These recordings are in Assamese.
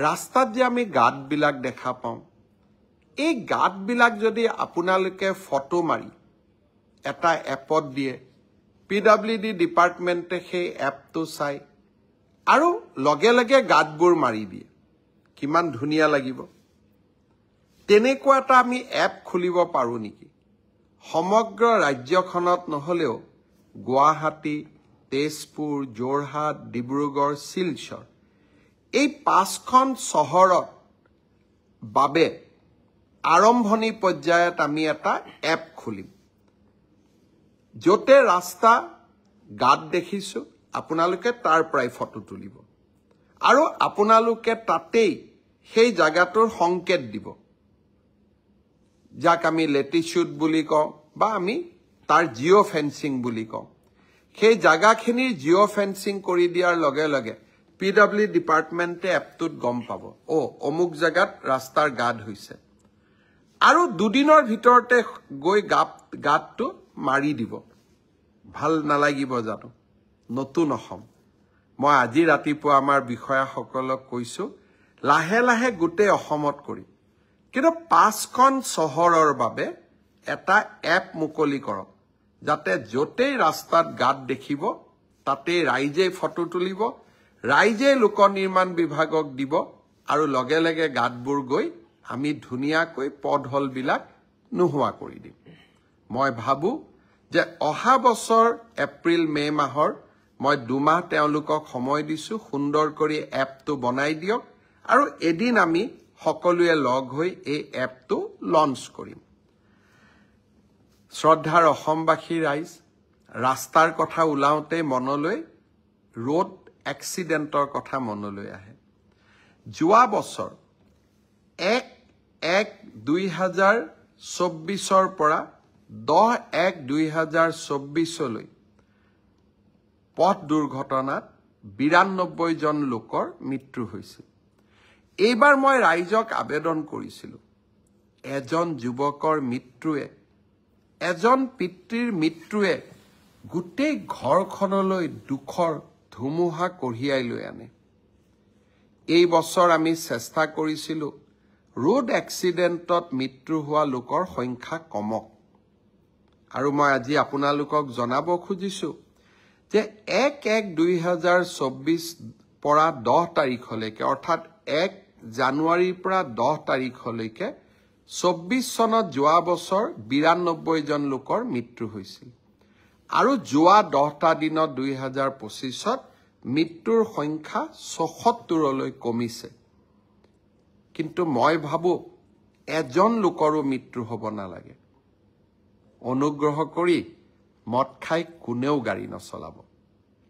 ৰাস্তাত যে আমি গাঁতবিলাক দেখা পাওঁ এই গাঁতবিলাক যদি আপোনালোকে ফটো মাৰি এটা এপত দিয়ে পিডব্লিউডি ডিপাৰ্টমেণ্টে সেই এপটো চাই আৰু লগে লগে গাঁতবোৰ মাৰি দিয়ে কিমান ধুনীয়া লাগিব তেনেকুৱা এটা আমি এপ খুলিব পাৰো নেকি সমগ্ৰ ৰাজ্যখনত নহলেও গুৱাহাটী তেজপুৰ যোৰহাট ডিব্ৰুগড় শিলচৰ এই পাঁচখন চহৰত বাবে আৰম্ভণি পৰ্যায়ত আমি এটা এপ খুলিম যতে ৰাস্তা গাঁত দেখিছো আপোনালোকে তাৰ পৰাই ফটো তুলিব আৰু আপোনালোকে তাতেই সেই জায়গাটোৰ সংকেত দিব যাক আমি লেটিটিউড বুলি কওঁ বা আমি তাৰ জিঅ' ফেন্সিং বুলি কওঁ সেই জায়গাখিনিৰ জিঅ' ফেন্সিং কৰি দিয়াৰ লগে লগে পিডব্লিউ ডিপাৰ্টমেণ্টে এপটোত গম পাব অমুক জায়গাত ৰাস্তাৰ গাঁত হৈছে আৰু দুদিনৰ ভিতৰতে গৈ গাঁতটো মাৰি দিব ভাল নালাগিব জানো নতুন অসম মই আজি ৰাতিপুৱা আমাৰ বিষয়াসকলক কৈছো লাহে লাহে গোটেই অসমত কৰি কিন্তু পাঁচখন চহৰৰ বাবে এটা এপ মুকলি কৰক যাতে যতেই ৰাস্তাত গাঁত দেখিব তাতে ৰাইজে ফটো তুলিব ৰাইজে লোক নিৰ্মাণ বিভাগক দিব আৰু লগে লগে গাঁতবোৰ গৈ আমি ধুনীয়াকৈ পথহলবিলাক নোহোৱা কৰি দিম মই ভাবো যে অহা বছৰ এপ্ৰিল মে মাহৰ মই 2 মাহ তেওঁলোকক সময় দিছো সুন্দৰ কৰি এপটো বনাই দিয়ক আৰু এদিন আমি সকলোৱে লগ হৈ এই এপটো লঞ্চ কৰিম শ্ৰদ্ধাৰ অসমবাসী ৰাইজ ৰাস্তাৰ কথা ওলাওতে মনলৈ ৰোড এক্সিডেন্টৰ কথা মনলৈ আহে যোৱা বছৰ 1-1-2024 পৰা 10-1-2024 লৈ পথ দুৰ্ঘটনাত 92 জন লোকৰ মৃত্যু হৈছিল এইবাৰ মই ৰাইজক আবেদন কৰিছিলো এজন যুৱকৰ মৃত্যুৱে এজন পিতৃৰ মৃত্যুৱে গোটেই ঘৰখনলৈ দুখৰ ধুমুহা কঢ়িয়াই লৈ আনে এই বছৰ আমি চেষ্টা কৰিছিলো ৰোড এক্সিডেন্টত মৃত্যু হোৱা লোকৰ সংখ্যা কমক আৰু মই আজি আপোনালোকক জনাব খুজিছো যে 1-1-2024 পৰা 10 তাৰিখলৈকে অৰ্থাৎ 1 জানুৱাৰীৰ পৰা 10 তাৰিখলৈকে 24 চনত যোৱা বছৰ 92 জন লোকৰ মৃত্যু হৈছিল আৰু যোৱা 10টা দিনত 2025ত মৃত্যুৰ সংখ্যা 76 লৈ কমিছে কিন্তু মই ভাবো এজন লোকৰো মৃত্যু হ'ব নালাগে অনুগ্ৰহ কৰি মদ খাই কোনেও গাড়ী নচলাব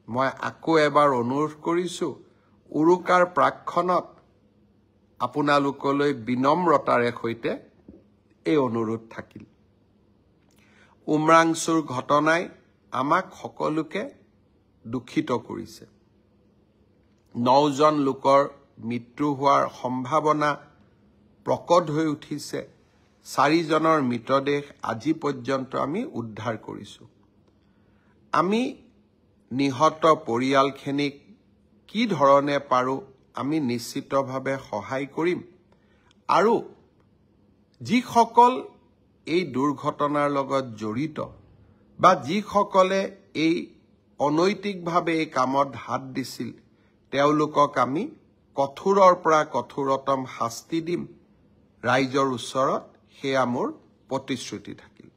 মই আকৌ এবাৰ অনুৰোধ কৰিছো উৰুকাৰ প্ৰাক্ষণত আপোনালোকলৈ বিনম্ৰতাৰে সৈতে এই অনুৰোধ থাকিল উমৰাংচুৰ ঘটনাই আমাক সকলোকে দুখিত কৰিছে 9 জন লোকৰ মৃত্যু হোৱাৰ সম্ভাৱনা প্ৰকট হৈ উঠিছে 4 জনৰ মৃতদেহ আজি পৰ্যন্ত আমি উদ্ধাৰ কৰিছো আমি নিহত পৰিয়ালখিনিক কি ধৰণে পাৰো আমি নিশ্চিতভাৱে সহায় কৰিম আৰু যিসকল এই দুৰ্ঘটনাৰ লগত জড়িত বা যিসকলে এই অনৈতিকভাৱে এই কামত হাত দিছিল তেওঁলোকক আমি কঠোৰৰ পৰা কঠোৰতম শাস্তি দিম ৰাইজৰ ওচৰত সেয়া মোৰ প্ৰতিশ্ৰুতি থাকিল